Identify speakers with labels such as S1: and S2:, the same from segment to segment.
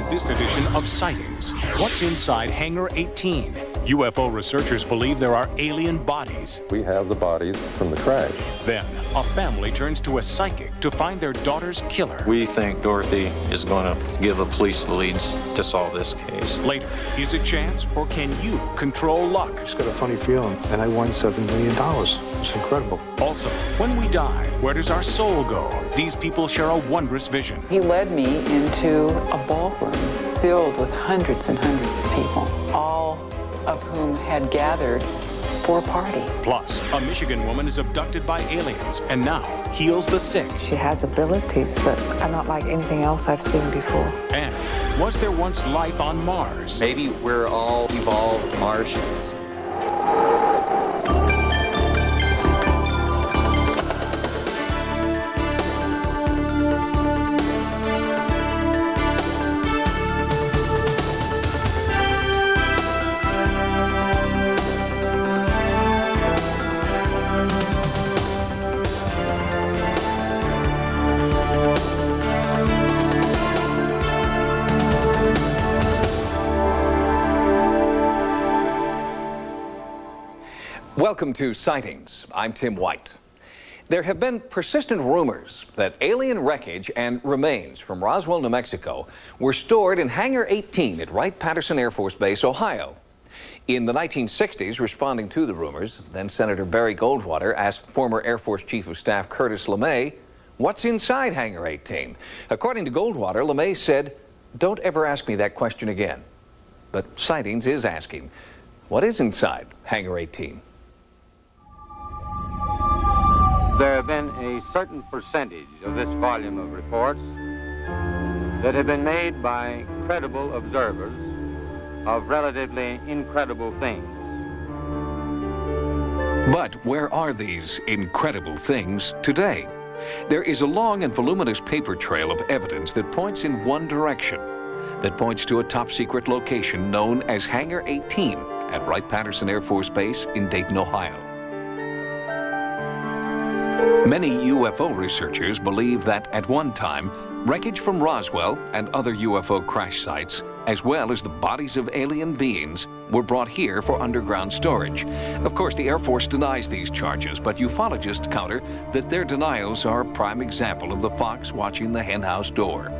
S1: this edition of Sightings. What's inside Hangar 18? UFO researchers believe there are alien bodies.
S2: We have the bodies from the crash.
S1: Then, a family turns to a psychic to find their daughter's killer.
S3: We think Dorothy is going to give the police the leads to solve this case.
S1: Later, is it chance or can you control luck?
S4: I just got a funny feeling, and I won $7 million. It's incredible.
S1: Also, when we die, where does our soul go? These people share a wondrous vision.
S5: He led me into a ballroom filled with hundreds and hundreds of people, all of whom had gathered for a party.
S1: Plus, a Michigan woman is abducted by aliens and now heals the sick.
S6: She has abilities that are not like anything else I've seen before.
S1: And was there once life on Mars?
S7: Maybe we're all evolved Martians.
S8: Welcome to Sightings. I'm Tim White. There have been persistent rumors that alien wreckage and remains from Roswell, New Mexico were stored in Hangar 18 at Wright-Patterson Air Force Base, Ohio. In the 1960s, responding to the rumors, then Senator Barry Goldwater asked former Air Force Chief of Staff Curtis LeMay, "What's inside Hangar 18?" According to Goldwater, LeMay said, "Don't ever ask me that question again." But Sightings is asking, what is inside Hangar 18?
S9: There have been a certain percentage of this volume of reports that have been made by credible observers of relatively incredible things.
S8: But where are these incredible things today? There is a long and voluminous paper trail of evidence that points in one direction, that points to a top-secret location known as Hangar 18 at Wright-Patterson Air Force Base in Dayton, Ohio. Many UFO researchers believe that at one time, wreckage from Roswell and other UFO crash sites, as well as the bodies of alien beings, were brought here for underground storage. Of course, the Air Force denies these charges, but ufologists counter that their denials are a prime example of the fox watching the henhouse door.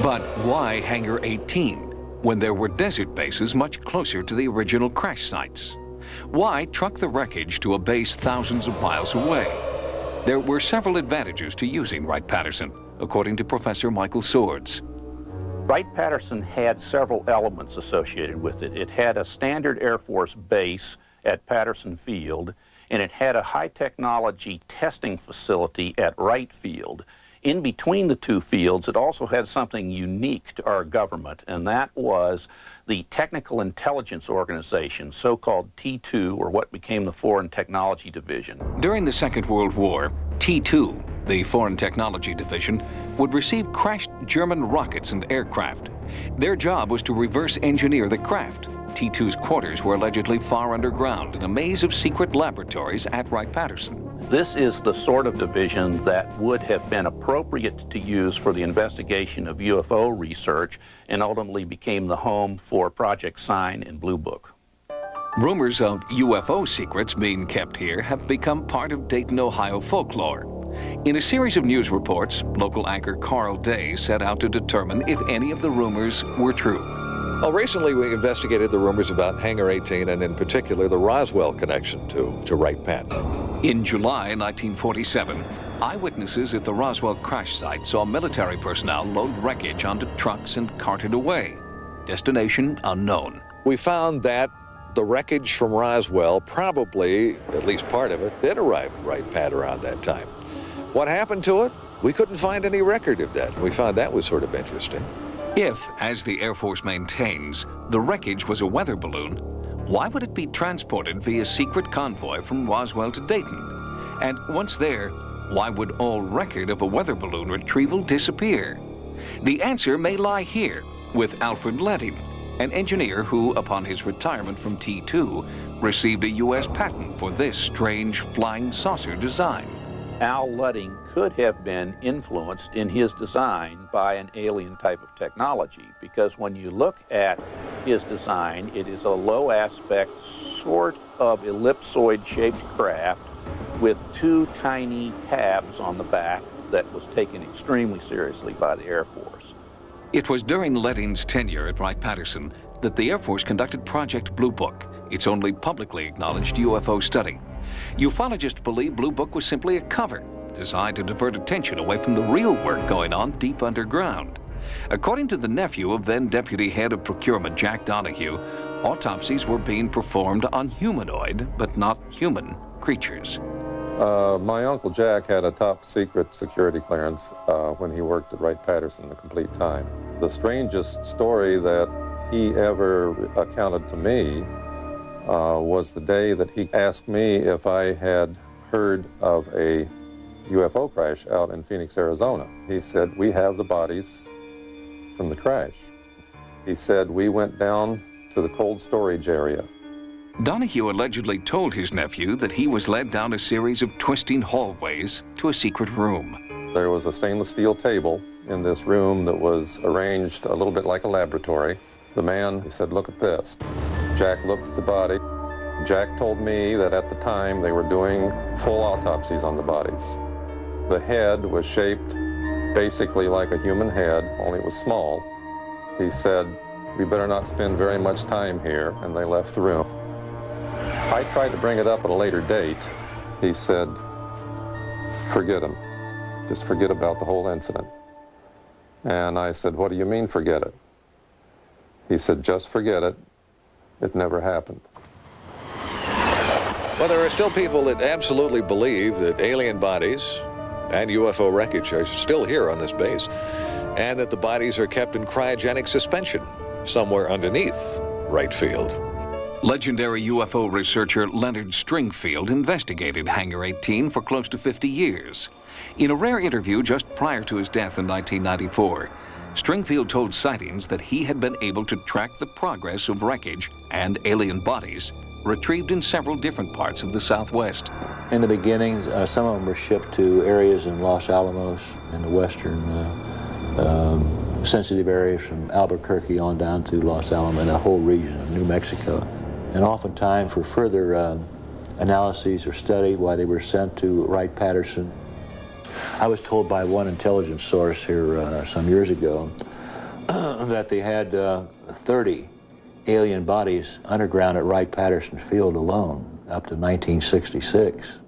S8: But why Hangar 18? When there were desert bases much closer to the original crash sites? Why truck the wreckage to a base thousands of miles away? There were several advantages to using Wright-Patterson, according to Professor Michael Swords.
S10: Wright-Patterson had several elements associated with it. It had a standard Air Force base at Patterson Field, and it had a high-technology testing facility at Wright Field. In between the two fields, it also had something unique to our government, and that was the Technical Intelligence Organization, so-called T2, or what became the Foreign Technology Division.
S8: During the Second World War, T2, the Foreign Technology Division, would receive crashed German rockets and aircraft. Their job was to reverse engineer the craft. T2's quarters were allegedly far underground in a maze of secret laboratories at Wright-Patterson.
S10: This is the sort of division that would have been appropriate to use for the investigation of UFO research and ultimately became the home for Project Sign and Blue Book.
S8: Rumors of UFO secrets being kept here have become part of Dayton, Ohio folklore. In a series of news reports, local anchor Carl Day set out to determine if any of the rumors were true.
S11: Well, recently we investigated the rumors about Hangar 18 and in particular the Roswell connection to Wright-Pat.
S8: In July 1947, eyewitnesses at the Roswell crash site saw military personnel load wreckage onto trucks and cart it away. Destination unknown.
S11: We found that the wreckage from Roswell, probably, at least part of it, did arrive at Wright-Pat around that time. What happened to it? We couldn't find any record of that. We found that was sort of interesting.
S8: If, as the Air Force maintains, the wreckage was a weather balloon, why would it be transported via secret convoy from Roswell to Dayton? And once there, why would all record of a weather balloon retrieval disappear? The answer may lie here with Alfred Letting, an engineer who, upon his retirement from T2, received a U.S. patent for this strange flying saucer design.
S10: Al Ludding could have been influenced in his design by an alien type of technology, because when you look at his design, it is a low aspect, sort of ellipsoid shaped craft with two tiny tabs on the back that was taken extremely seriously by the Air Force.
S12: It was during Ludding's tenure at Wright-Patterson that the Air Force conducted Project Blue Book, its only publicly acknowledged UFO study. Ufologists believe Blue Book was simply a cover designed to divert attention away from the real work going on deep underground. According to the nephew of then Deputy Head of Procurement Jack Donahue, autopsies were being performed on humanoid, but not human, creatures.
S2: My Uncle Jack had a top secret security clearance when he worked at Wright-Patterson the complete time. The strangest story that he ever accounted to me was the day that he asked me if I had heard of a UFO crash out in Phoenix, Arizona. He said, "We have the bodies from the crash." He said, "We went down to the cold storage area."
S12: Donahue allegedly told his nephew that he was led down a series of twisting hallways to a secret room.
S2: There was a stainless steel table in this room that was arranged a little bit like a laboratory. The man, he said, "Look at this." Jack looked at the body. Jack told me that at the time they were doing full autopsies on the bodies. The head was shaped basically like a human head, only it was small. He said, "We better not spend very much time here," and they left the room. I tried to bring it up at a later date. He said, "Forget him. Just forget about the whole incident." And I said, "What do you mean, forget it?" He said, "Just forget it. It never happened."
S11: Well, there are still people that absolutely believe that alien bodies and UFO wreckage are still here on this base, and that the bodies are kept in cryogenic suspension somewhere underneath Wright Field.
S12: Legendary UFO researcher Leonard Stringfield investigated Hangar 18 for close to 50 years. In a rare interview just prior to his death in 1994, Stringfield told Sightings that he had been able to track the progress of wreckage and alien bodies retrieved in several different parts of the Southwest.
S13: In the beginnings, some of them were shipped to areas in Los Alamos and the western sensitive areas from Albuquerque on down to Los Alamos and the whole region of New Mexico. And oftentimes for further analyses or study why they were sent to Wright-Patterson. I was told by one intelligence source here some years ago that they had 30 alien bodies underground at Wright-Patterson Field alone up to 1966.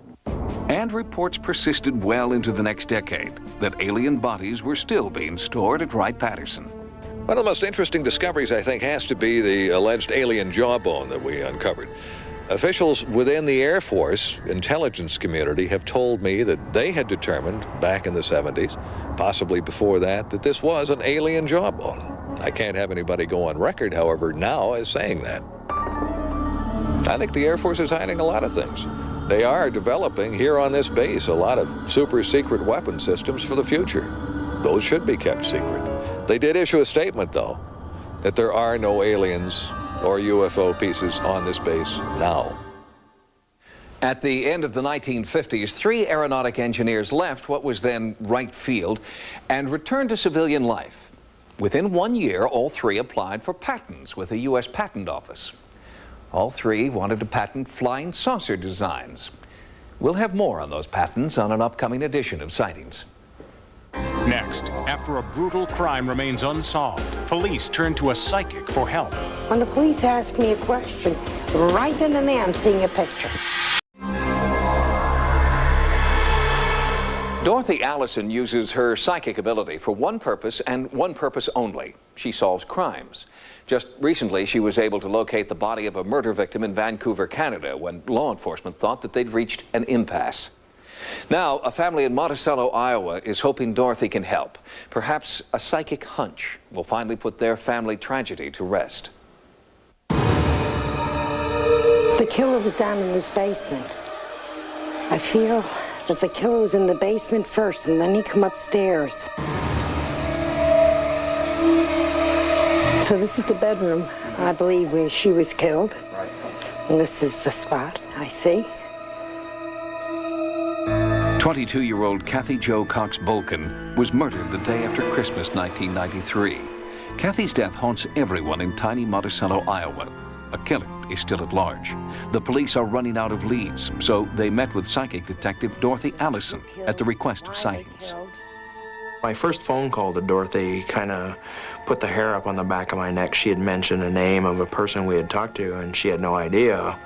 S12: And reports persisted well into the next decade that alien bodies were still being stored at Wright-Patterson.
S11: One of the most interesting discoveries, I think, has to be the alleged alien jawbone that we uncovered. Officials within the Air Force intelligence community have told me that they had determined back in the 70s, possibly before that, that this was an alien jawbone. I can't have anybody go on record, however, now as saying that. I think the Air Force is hiding a lot of things. They are developing here on this base a lot of super secret weapon systems for the future. Those should be kept secret. They did issue a statement, though, that there are no aliens or UFO pieces on this base now.
S8: At the end of the 1950s, 3 aeronautic engineers left what was then Wright Field and returned to civilian life. Within 1 year, all 3 applied for patents with the U.S. Patent Office. All 3 wanted to patent flying saucer designs. We'll have more on those patents on an upcoming edition of Sightings.
S1: Next, after a brutal crime remains unsolved, police turn to a psychic for help.
S14: When the police ask me a question, right then and there I'm seeing a picture.
S8: Dorothy Allison uses her psychic ability for one purpose and one purpose only. She solves crimes. Just recently, she was able to locate the body of a murder victim in Vancouver, Canada, when law enforcement thought that they'd reached an impasse. Now, a family in Monticello, Iowa, is hoping Dorothy can help. Perhaps a psychic hunch will finally put their family tragedy to rest.
S14: The killer was down in this basement. I feel that the killer was in the basement first, and then he come upstairs. So this is the bedroom, I believe, where she was killed. And this is the spot, I see.
S12: 22-year-old Kathy Jo Cox Bolkin was murdered the day after Christmas 1993. Kathy's death haunts everyone in tiny Monticello, Iowa. A killer is still at large. The police are running out of leads, so they met with psychic detective Dorothy Allison at the request of Sightings.
S15: My first phone call to Dorothy kind of put the hair up on the back of my neck. She had mentioned a name of a person we had talked to, and she had no idea,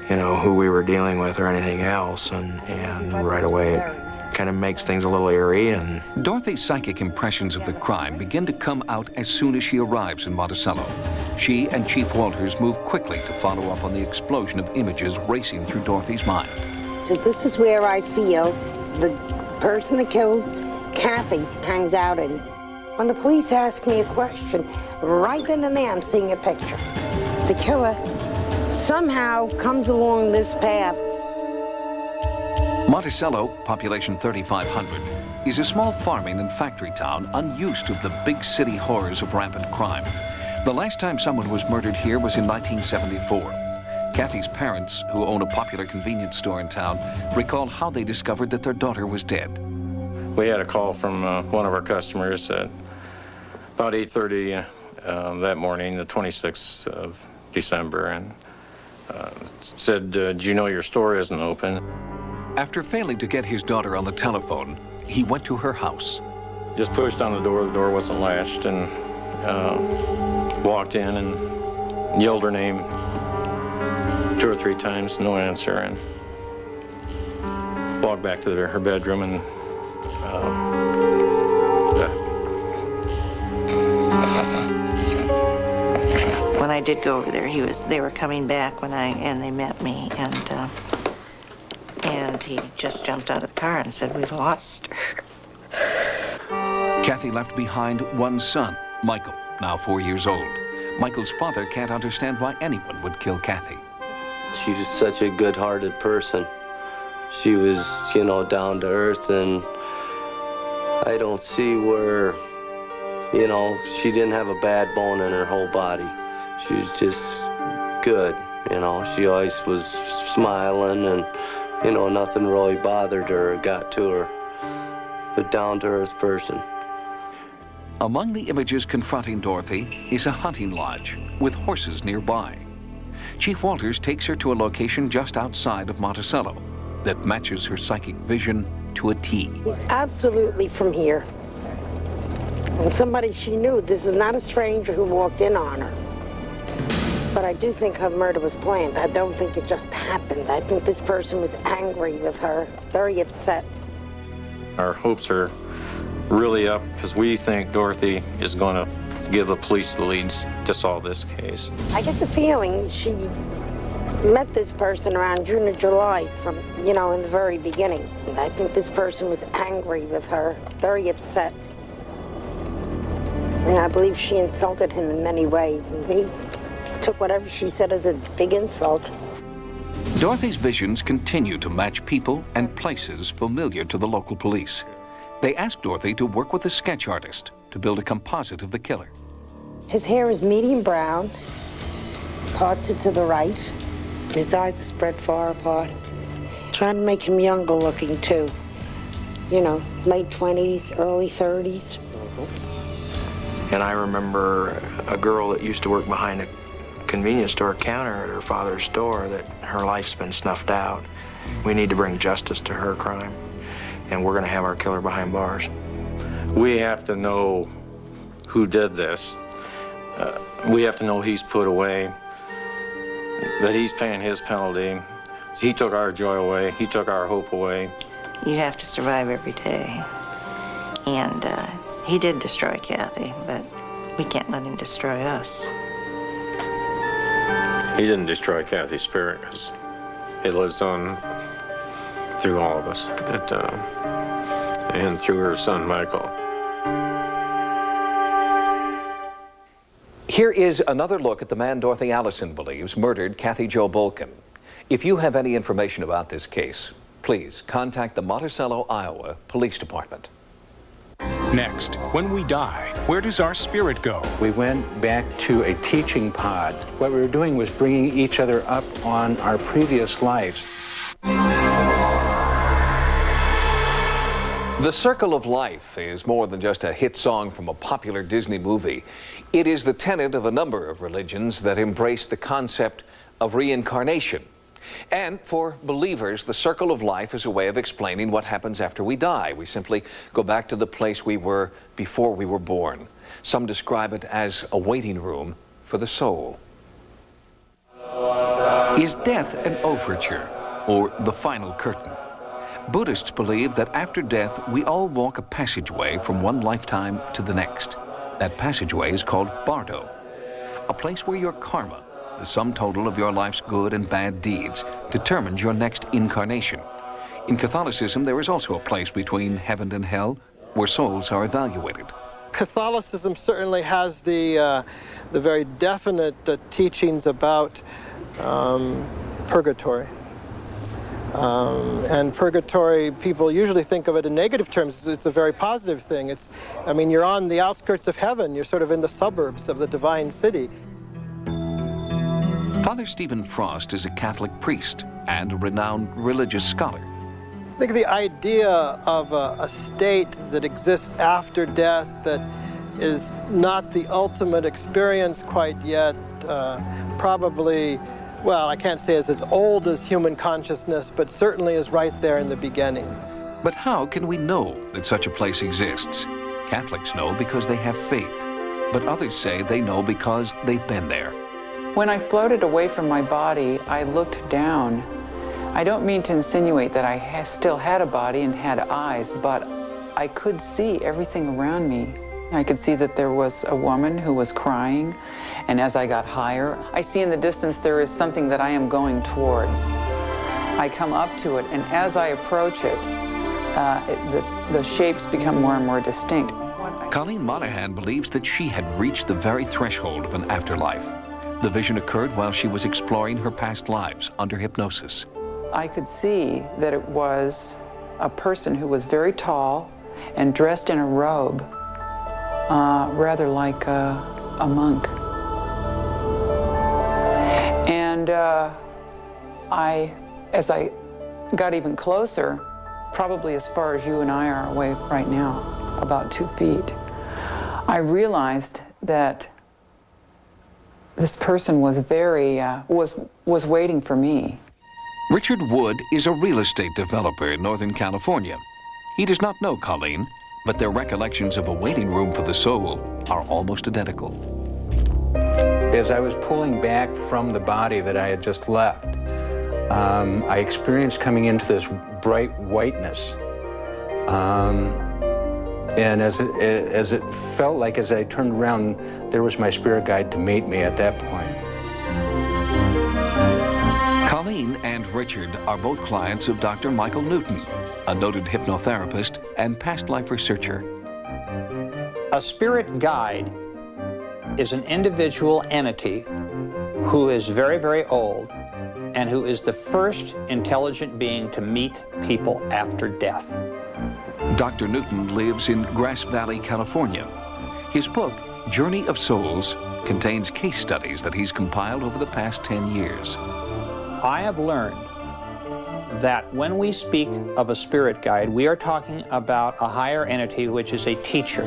S15: you know, who we were dealing with or anything else. And right away, it kind of makes things a little eerie. And
S12: Dorothy's psychic impressions of the crime begin to come out as soon as she arrives in Monticello. She and Chief Walters move quickly to follow up on the explosion of images racing through Dorothy's mind.
S14: So this is where I feel the person that killed Kathy hangs out in. When the police ask me a question, right then and there I'm seeing a picture. The killer somehow comes along this path.
S12: Monticello, population 3,500, is a small farming and factory town unused to the big city horrors of rampant crime. The last time someone was murdered here was in 1974. Kathy's parents, who own a popular convenience store in town, recall how they discovered that their daughter was dead.
S3: We had a call from one of our customers at about 8:30 that morning, the 26th of December, and said, do you know your store isn't open?
S12: After failing to get his daughter on the telephone, he went to her house.
S3: Just pushed on the door wasn't latched, and walked in and yelled her name 2 or 3 times, no answer, and walked back to her bedroom and
S16: when I did go over there, they were coming back and they met me, and he just jumped out of the car and said, "We've lost her."
S12: Kathy left behind one son, Michael, now 4 years old. Michael's father can't understand why anyone would kill Kathy.
S17: She was such a good-hearted person. She was, you know, down to earth, and I don't see where, you know, she didn't have a bad bone in her whole body. She was just good, you know. She always was smiling, and, you know, nothing really bothered her or got to her. A down-to-earth person.
S12: Among the images confronting Dorothy is a hunting lodge with horses nearby. Chief Walters takes her to a location just outside of Monticello that matches her psychic vision to a T.
S14: He's absolutely from here. And somebody she knew. This is not a stranger who walked in on her. But I do think her murder was planned. I don't think it just happened. I think this person was angry with her, very upset.
S3: Our hopes are really up because we think Dorothy is going to give the police the leads to solve this case.
S14: I get the feeling she met this person around June or July from, you know, in the very beginning. And I think this person was angry with her, very upset. And I believe she insulted him in many ways, and he took whatever she said as a big insult.
S12: Dorothy's visions continue to match people and places familiar to the local police. They ask Dorothy to work with a sketch artist to build a composite of the killer.
S14: His hair is medium brown, parts it to the right. His eyes are spread far apart. Trying to make him younger looking too. You know, late 20s, early 30s.
S15: And I remember a girl that used to work behind a convenience store counter at her father's store that her life's been snuffed out. We need to bring justice to her crime, and we're going to have our killer behind bars.
S3: We have to know who did this. We have to know he's put away, that he's paying his penalty. He took our joy away. He took our hope away.
S16: You have to survive every day. And he did destroy Kathy, but we can't let him destroy us.
S3: He didn't destroy Kathy's spirit because it lives on through all of us, and through her son, Michael.
S8: Here is another look at the man Dorothy Allison believes murdered Kathy Jo Bolkin. If you have any information about this case, please contact the Monticello, Iowa Police Department.
S1: Next, when we die, where does our spirit go?
S4: We went back to a teaching pod. What we were doing was bringing each other up on our previous lives.
S8: The Circle of Life is more than just a hit song from a popular Disney movie. It is the tenet of a number of religions that embrace the concept of reincarnation. And for believers, the Circle of Life is a way of explaining what happens after we die. We simply go back to the place we were before we were born. Some describe it as a waiting room for the soul.
S12: Is death an overture or the final curtain? Buddhists believe that after death, we all walk a passageway from one lifetime to the next. That passageway is called Bardo, a place where your karma, the sum total of your life's good and bad deeds, determines your next incarnation. In Catholicism, there is also a place between heaven and hell where souls are evaluated.
S18: Catholicism certainly has the very definite teachings about purgatory. And purgatory, people usually think of it in negative terms. It's a very positive thing. I mean, you're on the outskirts of heaven. You're sort of in the suburbs of the divine city.
S12: Father Stephen Frost is a Catholic priest and a renowned religious scholar.
S18: I think the idea of a state that exists after death that is not the ultimate experience quite yet, probably, well, I can't say it's as old as human consciousness, but certainly is right there in the beginning.
S12: But how can we know that such a place exists? Catholics know because they have faith, but others say they know because they've been there.
S5: When I floated away from my body, I looked down. I don't mean to insinuate that I still had a body and had eyes, but I could see everything around me. I could see that there was a woman who was crying, and as I got higher, I see in the distance there is something that I am going towards. I come up to it, and as I approach it, the shapes become more and more distinct.
S12: Colleen Monahan believes that she had reached the very threshold of an afterlife. The vision occurred while she was exploring her past lives under hypnosis.
S5: I could see that it was a person who was very tall and dressed in a robe, rather like a monk. And as I got even closer, probably as far as you and I are away right now, about 2 feet, I realized that this person was was waiting for me.
S12: Richard Wood is a real estate developer in Northern California. He does not know Colleen, but their recollections of a waiting room for the soul are almost identical.
S4: As I was pulling back from the body that I had just left, I experienced coming into this bright whiteness. And as it felt like, as I turned around, there was my spirit guide to meet me at that point.
S12: Colleen and Richard are both clients of Dr. Michael Newton, a noted hypnotherapist and past life researcher.
S19: A spirit guide is an individual entity who is very, very old and who is the first intelligent being to meet people after death.
S12: Dr. Newton lives in Grass Valley, California. His book, Journey of Souls, contains case studies that he's compiled over the past 10 years.
S19: I have learned that when we speak of a spirit guide, we are talking about a higher entity, which is a teacher.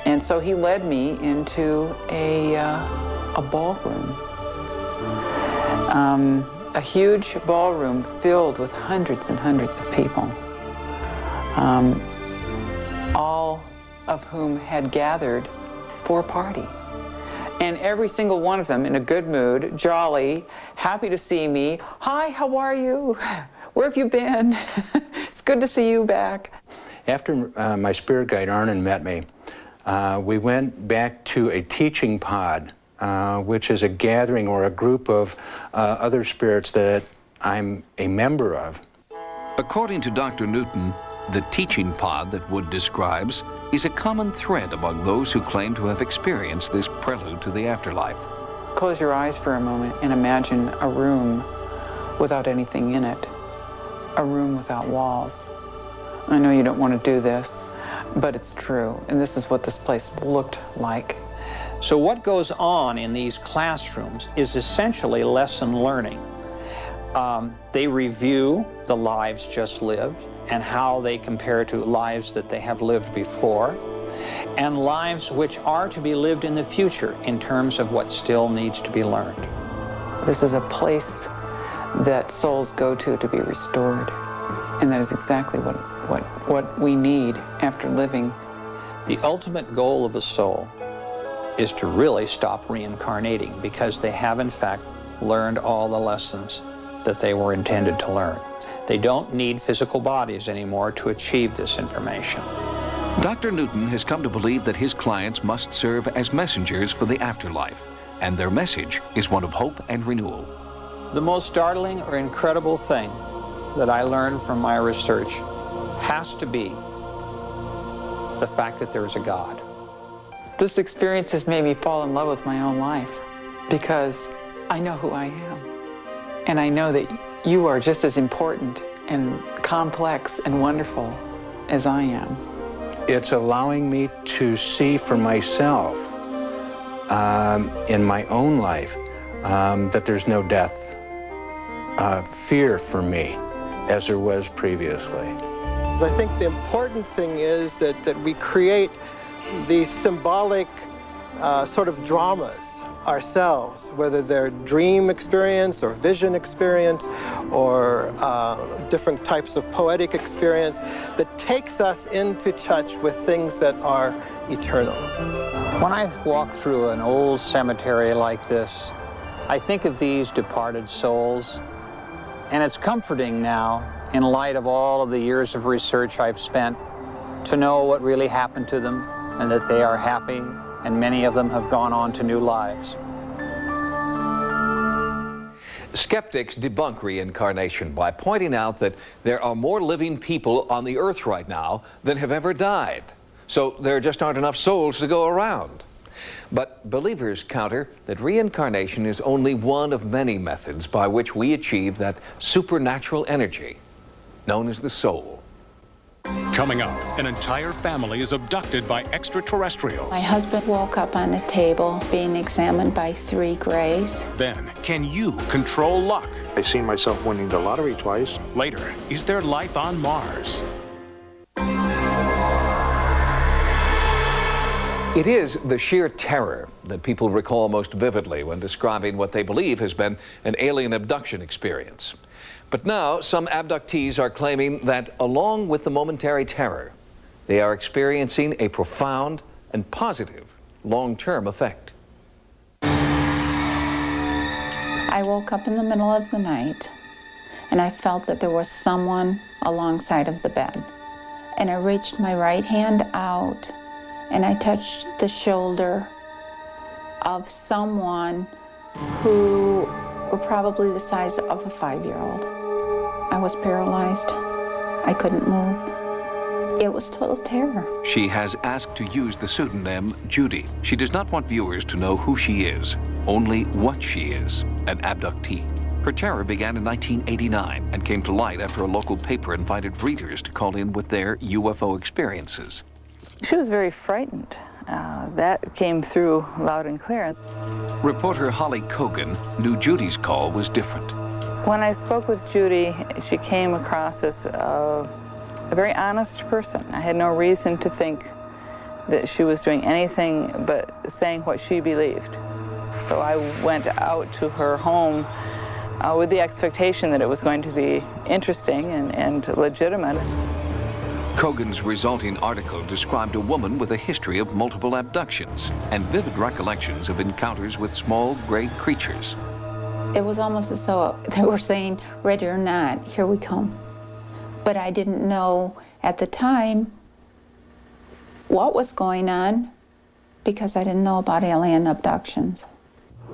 S5: And so he led me into a ballroom. A huge ballroom filled with hundreds and hundreds of people. All of whom had gathered for a party. And every single one of them in a good mood, jolly, happy to see me. Hi, how are you? Where have you been? It's good to see you back.
S4: After my spirit guide Arnon met me, we went back to a teaching pod, which is a gathering or a group of other spirits that I'm a member of.
S12: According to Dr. Newton, the teaching pod that Wood describes is a common thread among those who claim to have experienced this prelude to the afterlife.
S5: Close your eyes for a moment and imagine a room without anything in it, a room without walls. I know you don't want to do this, but it's true, and this is what this place looked like.
S19: So what goes on in these classrooms is essentially lesson learning. They review the lives just lived, and how they compare to lives that they have lived before, and lives which are to be lived in the future in terms of what still needs to be learned.
S5: This is a place that souls go to be restored. And that is exactly what we need after living.
S19: The ultimate goal of a soul is to really stop reincarnating, because they have in fact learned all the lessons that they were intended to learn. They don't need physical bodies anymore to achieve this information.
S12: Dr. Newton has come to believe that his clients must serve as messengers for the afterlife, and their message is one of hope and renewal.
S19: The most startling or incredible thing that I learned from my research has to be the fact that there's a God.
S5: This experience has made me fall in love with my own life, because I know who I am. And I know that you are just as important and complex and wonderful as I am.
S4: It's allowing me to see for myself in my own life that there's no death fear for me as there was previously.
S18: I think the important thing is that we create these symbolic sort of dramas ourselves, whether they're dream experience or vision experience or different types of poetic experience, that takes us into touch with things that are eternal.
S19: When I walk through an old cemetery like this, I think of these departed souls, and it's comforting now, in light of all of the years of research I've spent, to know what really happened to them and that they are happy, and many of them have gone on to new lives.
S8: Skeptics debunk reincarnation by pointing out that there are more living people on the earth right now than have ever died. So there just aren't enough souls to go around. But believers counter that reincarnation is only one of many methods by which we achieve that supernatural energy known as the soul.
S1: Coming up, an entire family is abducted by extraterrestrials.
S20: My husband woke up on a table being examined by 3 grays.
S1: Then, can you control luck?
S21: I've seen myself winning the lottery twice.
S1: Later, is there life on Mars?
S8: It is the sheer terror that people recall most vividly when describing what they believe has been an alien abduction experience. But now, some abductees are claiming that, along with the momentary terror, they are experiencing a profound and positive long-term effect.
S20: I woke up in the middle of the night, and I felt that there was someone alongside of the bed. And I reached my right hand out, and I touched the shoulder of someone who were probably the size of a 5-year-old. I was paralyzed. I couldn't move. It was total terror.
S12: She has asked to use the pseudonym Judy. She does not want viewers to know who she is, only what she is, an abductee. Her terror began in 1989 and came to light after a local paper invited readers to call in with their UFO experiences.
S22: She was very frightened. That came through loud and clear.
S12: Reporter Holly Cogan knew Judy's call was different.
S22: When I spoke with Judy, she came across as a very honest person. I had no reason to think that she was doing anything but saying what she believed. So I went out to her home with the expectation that it was going to be interesting and legitimate.
S12: Cogan's resulting article described a woman with a history of multiple abductions and vivid recollections of encounters with small gray creatures.
S20: It was almost as though they were saying, ready or not, here we come. But I didn't know at the time what was going on because I didn't know about alien abductions.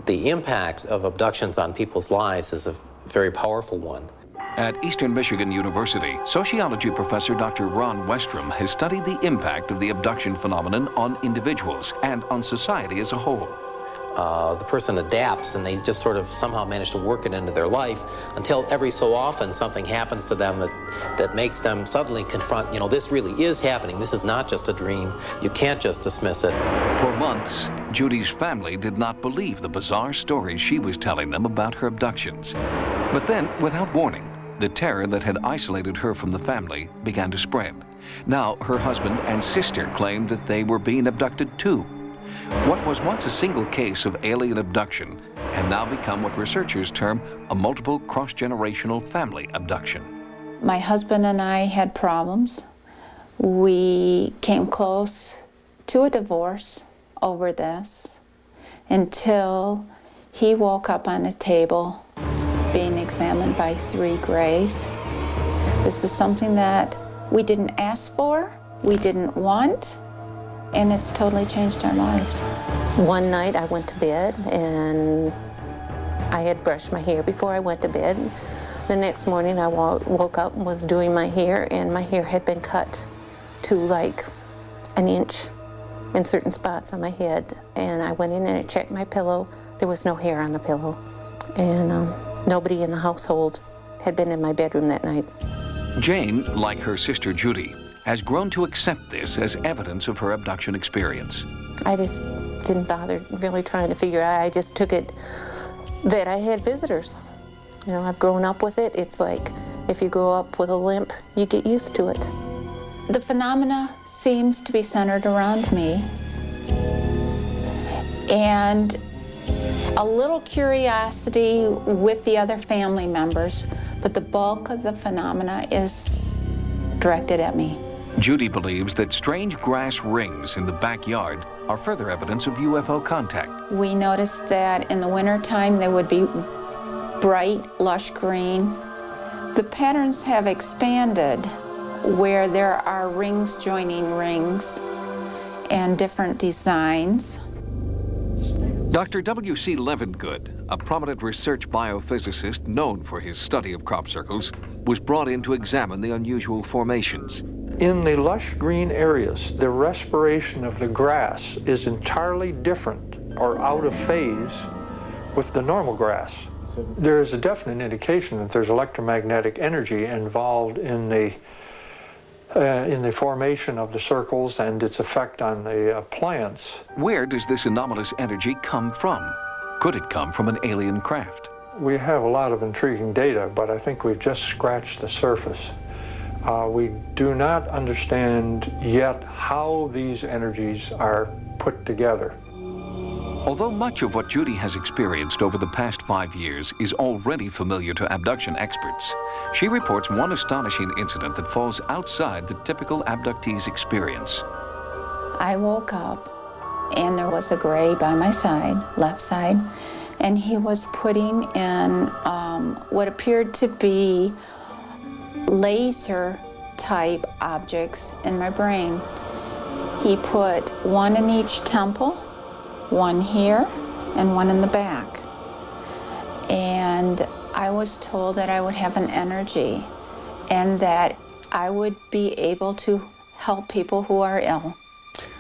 S23: The impact of abductions on people's lives is a very powerful one.
S12: At Eastern Michigan University, sociology professor Dr. Ron Westrom has studied the impact of the abduction phenomenon on individuals and on society as a whole.
S23: The person adapts and they just sort of somehow manage to work it into their life until every so often something happens to them that makes them suddenly confront, you know, this really is happening. This is not just a dream. You can't just dismiss it.
S12: For months, Judy's family did not believe the bizarre stories she was telling them about her abductions. But then, without warning, The terror that had isolated her from the family began to spread. Now her husband and sister claimed that they were being abducted too. What was once a single case of alien abduction had now become what researchers term a multiple cross-generational family abduction.
S20: My husband and I had problems. We came close to a divorce over this until he woke up on a table being examined by 3 Greys. This is something that we didn't ask for, we didn't want, and it's totally changed our lives.
S6: One night I went to bed and I had brushed my hair before I went to bed. The next morning I woke up and was doing my hair, and my hair had been cut to like an inch in certain spots on my head. And I went in and I checked my pillow. There was no hair on the pillow. And nobody in the household had been in my bedroom that night.
S12: Jane, like her sister Judy, has grown to accept this as evidence of her abduction experience.
S6: I just didn't bother really trying to figure out. I just took it that I had visitors. You know, I've grown up with it. It's like if you grow up with a limp, you get used to it.
S20: The phenomena seems to be centered around me, and a little curiosity with the other family members, but the bulk of the phenomena is directed at me.
S12: Judy believes that strange grass rings in the backyard are further evidence of UFO contact.
S20: We noticed that in the wintertime they would be bright, lush green. The patterns have expanded where there are rings joining rings and different designs.
S12: Dr. W.C. Levengood, a prominent research biophysicist known for his study of crop circles, was brought in to examine the unusual formations.
S7: In the lush green areas, the respiration of the grass is entirely different or out of phase with the normal grass. There is a definite indication that there's electromagnetic energy involved in the formation of the circles and its effect on the plants.
S12: Where does this anomalous energy come from? Could it come from an alien craft?
S7: We have a lot of intriguing data, but I think we've just scratched the surface. We do not understand yet how these energies are put together.
S12: Although much of what Judy has experienced over the past 5 years is already familiar to abduction experts, she reports one astonishing incident that falls outside the typical abductee's experience.
S20: I woke up and there was a Grey by my side, left side, and he was putting in what appeared to be laser type objects in my brain. He put one in each temple, one here, and one in the back. And I was told that I would have an energy and that I would be able to help people who are ill.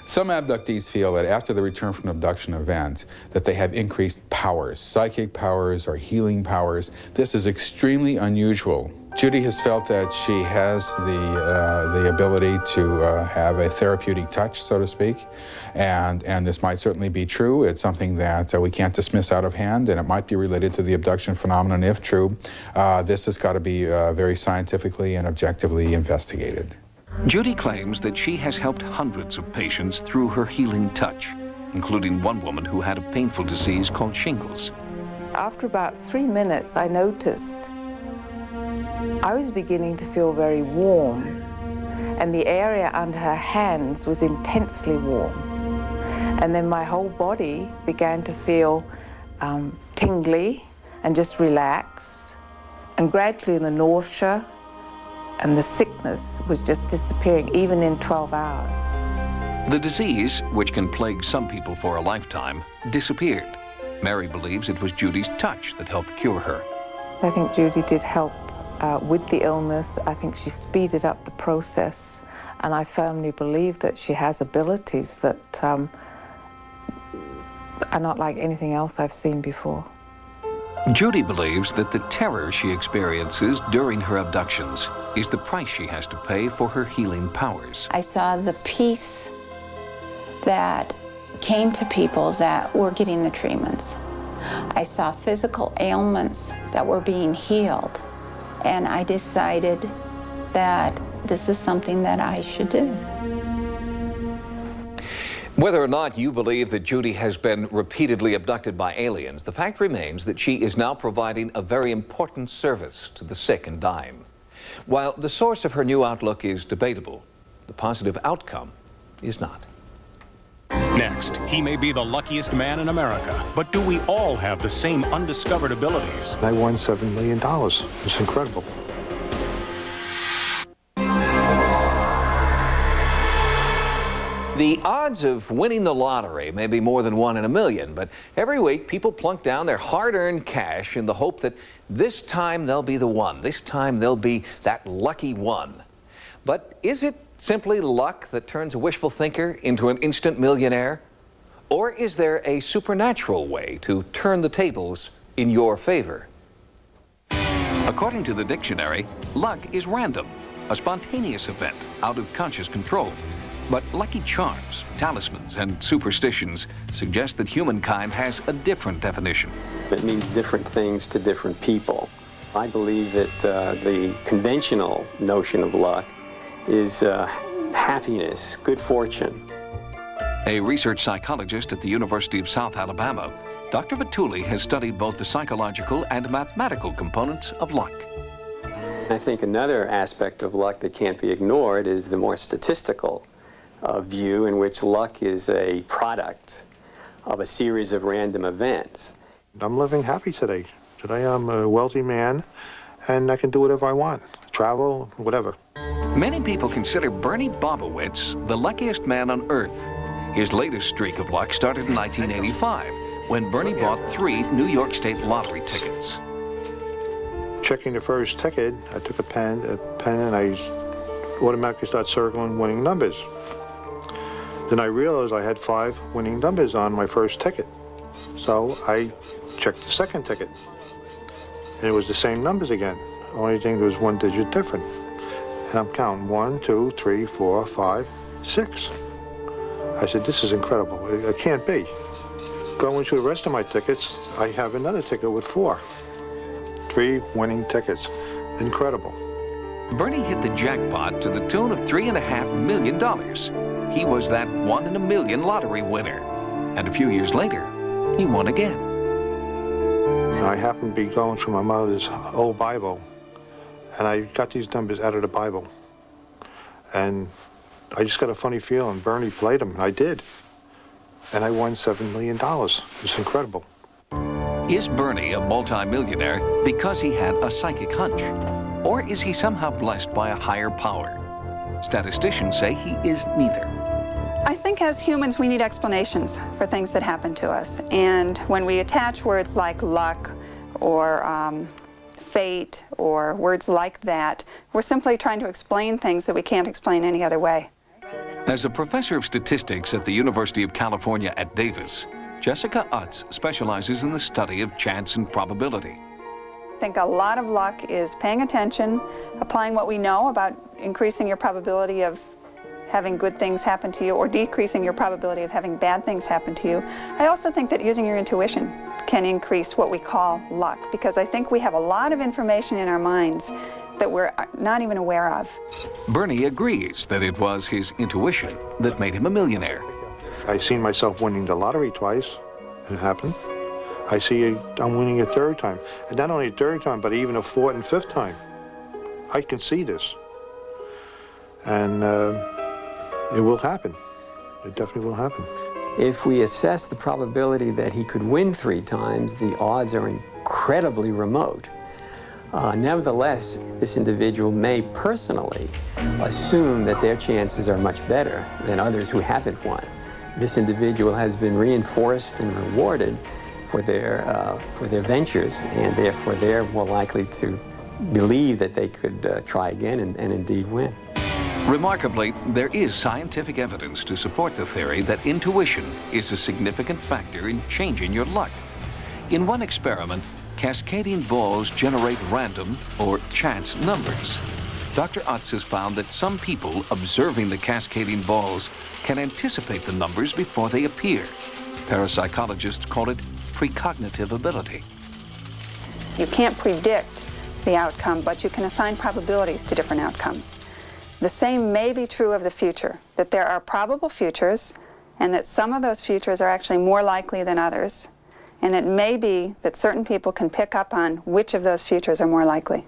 S9: Some abductees feel that after the return from an abduction event that they have increased powers, psychic powers or healing powers. This is extremely unusual. Judy has felt that she has the ability to have a therapeutic touch, so to speak, and this might certainly be true. It's something that we can't dismiss out of hand, and it might be related to the abduction phenomenon. If true, this has got to be very scientifically and objectively investigated.
S12: Judy claims that she has helped hundreds of patients through her healing touch, including one woman who had a painful disease called shingles.
S24: After about 3 minutes, I noticed I was beginning to feel very warm, and the area under her hands was intensely warm. And then my whole body began to feel tingly and just relaxed. And gradually the nausea and the sickness was just disappearing, even in 12 hours.
S12: The disease, which can plague some people for a lifetime, disappeared. Mary believes it was Judy's touch that helped cure her.
S24: I think Judy did help with the illness. I think she speeded up the process, and I firmly believe that she has abilities that are not like anything else I've seen before.
S12: Judy believes that the terror she experiences during her abductions is the price she has to pay for her healing powers.
S20: I saw the peace that came to people that were getting the treatments. I saw physical ailments that were being healed. And I decided that this is something that I should do.
S8: Whether or not you believe that Judy has been repeatedly abducted by aliens, the fact remains that she is now providing a very important service to the sick and dying. While the source of her new outlook is debatable, the positive outcome is not.
S1: Next, he may be the luckiest man in America, but do we all have the same undiscovered abilities?
S21: I won $7 million. It's incredible.
S8: The odds of winning the lottery may be more than 1 in a million, but every week people plunk down their hard-earned cash in the hope that this time they'll be the one. This time they'll be that lucky one. But is it simply luck that turns a wishful thinker into an instant millionaire? Or is there a supernatural way to turn the tables in your favor?
S12: According to the dictionary, luck is random, a spontaneous event out of conscious control. But lucky charms, talismans, and superstitions suggest that humankind has a different definition.
S2: It means different things to different people. I believe that the conventional notion of luck is happiness, good fortune.
S12: A research psychologist at the University of South Alabama, Dr. Vituli has studied both the psychological and mathematical components of luck.
S2: I think another aspect of luck that can't be ignored is the more statistical view in which luck is a product of a series of random events.
S21: I'm living happy today. Today I'm a wealthy man and I can do whatever I want. Travel, whatever.
S12: Many people consider Bernie Bobowitz the luckiest man on earth. His latest streak of luck started in 1985 when Bernie bought 3 New York State lottery tickets.
S21: Checking the first ticket, I took a pen and I automatically started circling winning numbers. Then I realized I had 5 winning numbers on my first ticket. So I checked the second ticket. And it was the same numbers again. Only thing, there was 1 digit different. And I'm counting 1, 2, 3, 4, 5, 6. I said, this is incredible. It can't be. Going through the rest of my tickets, I have another ticket with 4. 3 winning tickets. Incredible.
S12: Bernie hit the jackpot to the tune of $3.5 million. He was that 1 in a million lottery winner. And a few years later, he won again.
S21: I happened to be going through my mother's old Bible, and I got these numbers out of the Bible. And I just got a funny feeling. Bernie played them, and I did. And I won $7 million. It's incredible.
S12: Is Bernie a multimillionaire because he had a psychic hunch? Or is he somehow blessed by a higher power? Statisticians say he is neither.
S10: I think as humans we need explanations for things that happen to us. And when we attach words like luck or fate or words like that, we're simply trying to explain things that we can't explain any other way.
S12: As a professor of statistics at the University of California at Davis, Jessica Utz specializes in the study of chance and probability.
S10: I think a lot of luck is paying attention, applying what we know about increasing your probability of having good things happen to you or decreasing your probability of having bad things happen to you. I also think that using your intuition can increase what we call luck, because I think we have a lot of information in our minds that we're not even aware of.
S12: Bernie agrees that it was his intuition that made him a millionaire.
S21: I seen myself winning the lottery twice, and it happened. I see I'm winning a 3rd time. And not only a 3rd time, but even a 4th and 5th time. I can see this. And it will happen. It definitely will happen.
S2: If we assess the probability that he could win 3 times, the odds are incredibly remote. Nevertheless, this individual may personally assume that their chances are much better than others who haven't won. This individual has been reinforced and rewarded for their ventures, and therefore they're more likely to believe that they could try again and indeed win.
S12: Remarkably, there is scientific evidence to support the theory that intuition is a significant factor in changing your luck. In one experiment, cascading balls generate random or chance numbers. Dr. Utz has found that some people observing the cascading balls can anticipate the numbers before they appear. Parapsychologists call it precognitive ability.
S10: You can't predict the outcome, but you can assign probabilities to different outcomes. The same may be true of the future, that there are probable futures, and that some of those futures are actually more likely than others, and it may be that certain people can pick up on which of those futures are more likely.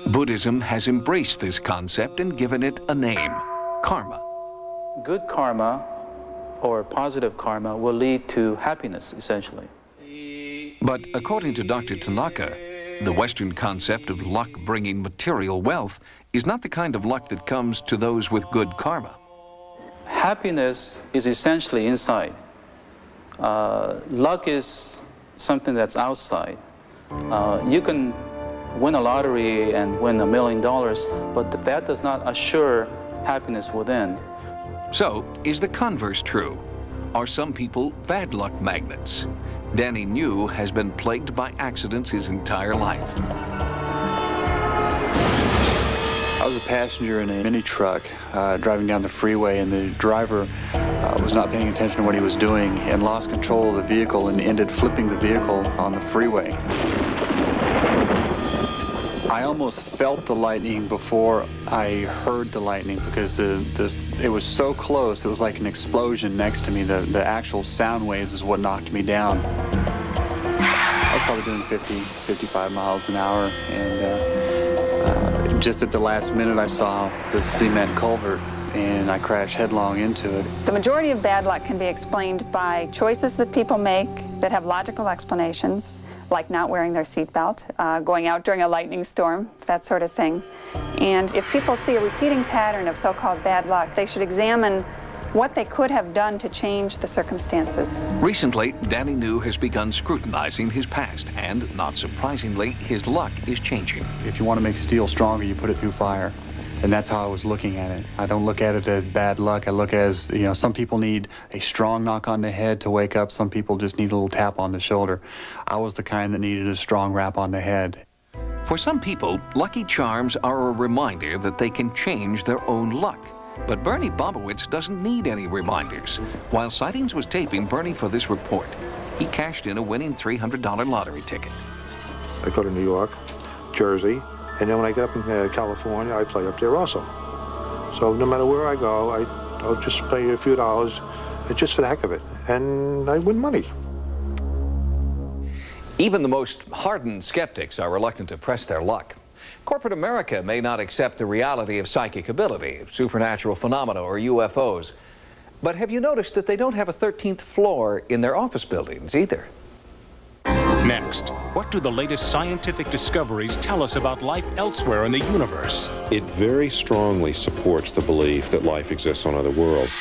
S12: Buddhism has embraced this concept and given it a name, karma.
S11: Good karma or positive karma will lead to happiness, essentially.
S12: But according to Dr. Tanaka, the Western concept of luck bringing material wealth is not the kind of luck that comes to those with good karma.
S11: Happiness is essentially inside. Luck is something that's outside. You can win a lottery and win $1 million, but that does not assure happiness within.
S12: So, is the converse true? Are some people bad luck magnets? Danny New has been plagued by accidents his entire life.
S13: I was a passenger in a mini truck driving down the freeway, and the driver was not paying attention to what he was doing and lost control of the vehicle and ended flipping the vehicle on the freeway. I almost felt the lightning before I heard the lightning because it was so close. It was like an explosion next to me. The actual sound waves is what knocked me down. I was probably doing 50, 55 miles an hour, and just at the last minute I saw the cement culvert and I crashed headlong into it.
S10: The majority of bad luck can be explained by choices that people make that have logical explanations, like not wearing their seatbelt, going out during a lightning storm, that sort of thing. And if people see a repeating pattern of so-called bad luck, they should examine what they could have done to change the circumstances.
S12: Recently, Danny New has begun scrutinizing his past, and not surprisingly, his luck is changing.
S13: If you want to make steel stronger, you put it through fire. And that's how I was looking at it. I don't look at it as bad luck. I look at it as, you know, some people need a strong knock on the head to wake up. Some people just need a little tap on the shoulder. I was the kind that needed a strong rap on the head.
S12: For some people, lucky charms are a reminder that they can change their own luck. But Bernie Bobowitz doesn't need any reminders. While Sightings was taping Bernie for this report, he cashed in a winning $300 lottery ticket.
S21: I go to New York, Jersey, and then when I get up in California, I play up there also. So no matter where I go, I'll just pay a few dollars just for the heck of it, and I win money.
S8: Even the most hardened skeptics are reluctant to press their luck. Corporate America may not accept the reality of psychic ability, supernatural phenomena, or UFOs. But have you noticed that they don't have a 13th floor in their office buildings either?
S1: Next, what do the latest scientific discoveries tell us about life elsewhere in the universe?
S14: It very strongly supports the belief that life exists on other worlds.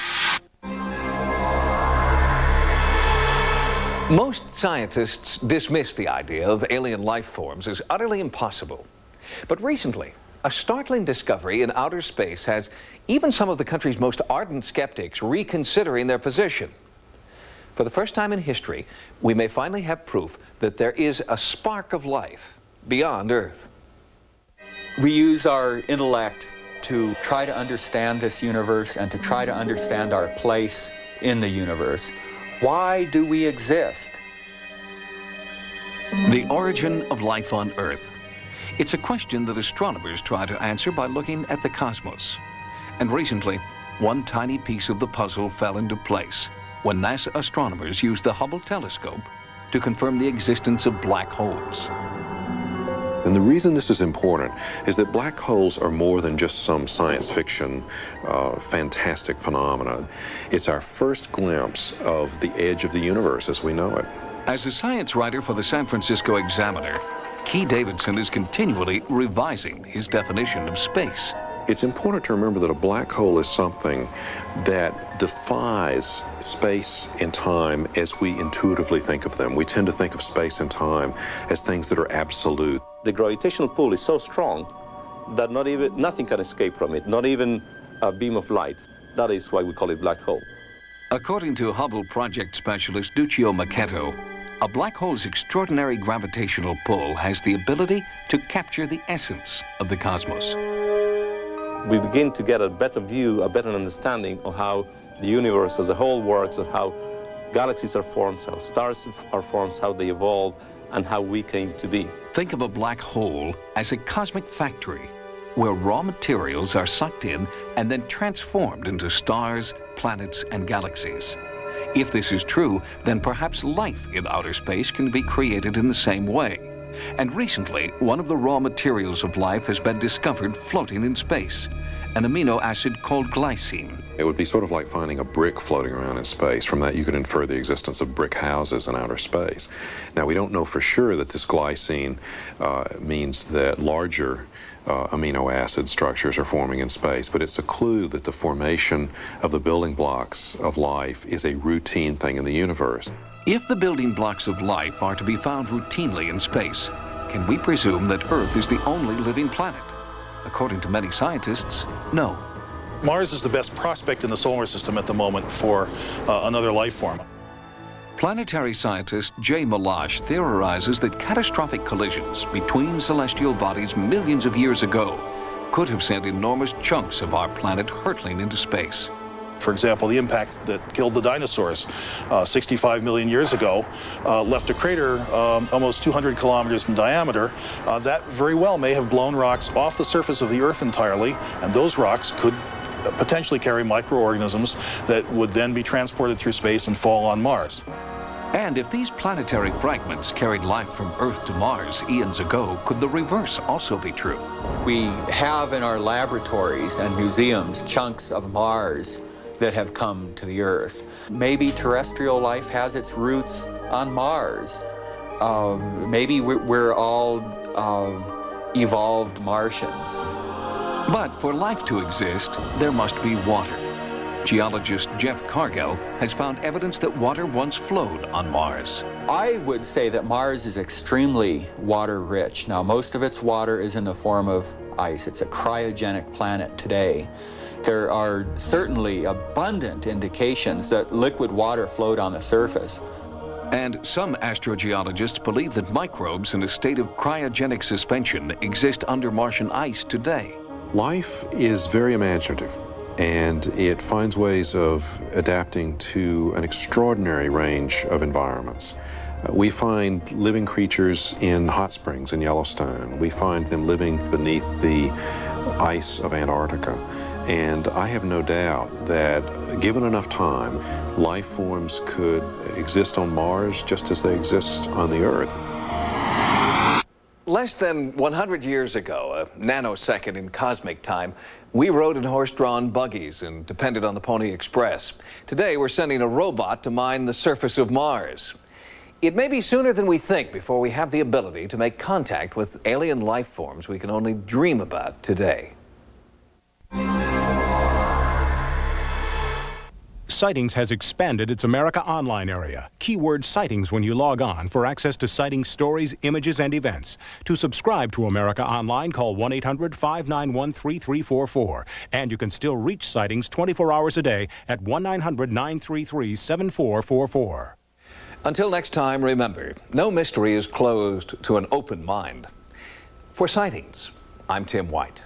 S8: Most scientists dismiss the idea of alien life forms as utterly impossible. But recently, a startling discovery in outer space has even some of the country's most ardent skeptics reconsidering their position. For the first time in history, we may finally have proof that there is a spark of life beyond Earth.
S17: We use our intellect to try to understand this universe and to try to understand our place in the universe. Why do we exist?
S12: The origin of life on Earth. It's a question that astronomers try to answer by looking at the cosmos. And recently, one tiny piece of the puzzle fell into place when NASA astronomers used the Hubble telescope to confirm the existence of black holes.
S14: And the reason this is important is that black holes are more than just some science fiction, fantastic phenomena. It's our first glimpse of the edge of the universe as we know it.
S12: As a science writer for the San Francisco Examiner, Key Davidson is continually revising his definition of space.
S14: It's important to remember that a black hole is something that defies space and time as we intuitively think of them. We tend to think of space and time as things that are absolute.
S25: The gravitational pull is so strong that nothing can escape from it, not even a beam of light. That is why we call it black hole.
S12: According to Hubble project specialist Duccio Macchetto, a black hole's extraordinary gravitational pull has the ability to capture the essence of the cosmos.
S25: We begin to get a better view, a better understanding of how the universe as a whole works, of how galaxies are formed, how stars are formed, how they evolve, and how we came to be.
S12: Think of a black hole as a cosmic factory where raw materials are sucked in and then transformed into stars, planets, and galaxies. If this is true, then perhaps life in outer space can be created in the same way. And recently, one of the raw materials of life has been discovered floating in space, an amino acid called glycine.
S14: It would be sort of like finding a brick floating around in space. From that, you could infer the existence of brick houses in outer space. Now, we don't know for sure that this glycine means that larger amino acid structures are forming in space, but it's a clue that the formation of the building blocks of life is a routine thing in the universe.
S12: If the building blocks of life are to be found routinely in space, can we presume that Earth is the only living planet? According to many scientists, no.
S3: Mars is the best prospect in the solar system at the moment for another life form.
S12: Planetary scientist Jay Malash theorizes that catastrophic collisions between celestial bodies millions of years ago could have sent enormous chunks of our planet hurtling into space.
S3: For example, the impact that killed the dinosaurs 65 million years ago left a crater almost 200 kilometers in diameter. That very well may have blown rocks off the surface of the Earth entirely, and those rocks could potentially carry microorganisms that would then be transported through space and fall on Mars.
S12: And if these planetary fragments carried life from Earth to Mars eons ago, could the reverse also be true?
S17: We have in our laboratories and museums chunks of Mars that have come to the Earth. Maybe terrestrial life has its roots on Mars. Maybe we're all evolved Martians.
S12: But for life to exist, there must be water. Geologist Jeff Cargill has found evidence that water once flowed on Mars.
S17: I would say that Mars is extremely water-rich. Now, most of its water is in the form of ice. It's a cryogenic planet today. There are certainly abundant indications that liquid water flowed on the surface.
S12: And some astrogeologists believe that microbes in a state of cryogenic suspension exist under Martian ice today.
S14: Life is very imaginative, and it finds ways of adapting to an extraordinary range of environments. We find living creatures in hot springs in Yellowstone. We find them living beneath the ice of Antarctica. And I have no doubt that, given enough time, life forms could exist on Mars just as they exist on the Earth.
S8: Less than 100 years ago, a nanosecond in cosmic time, we rode in horse-drawn buggies and depended on the Pony Express. Today, we're sending a robot to mine the surface of Mars. It may be sooner than we think before we have the ability to make contact with alien life forms we can only dream about today.
S1: Sightings has expanded its America Online area. Keyword Sightings when you log on for access to sighting stories, images, and events. To subscribe to America Online, call 1-800-591-3344. And you can still reach Sightings 24 hours a day at 1-900-933-7444.
S8: Until next time, remember, no mystery is closed to an open mind. For Sightings, I'm Tim White.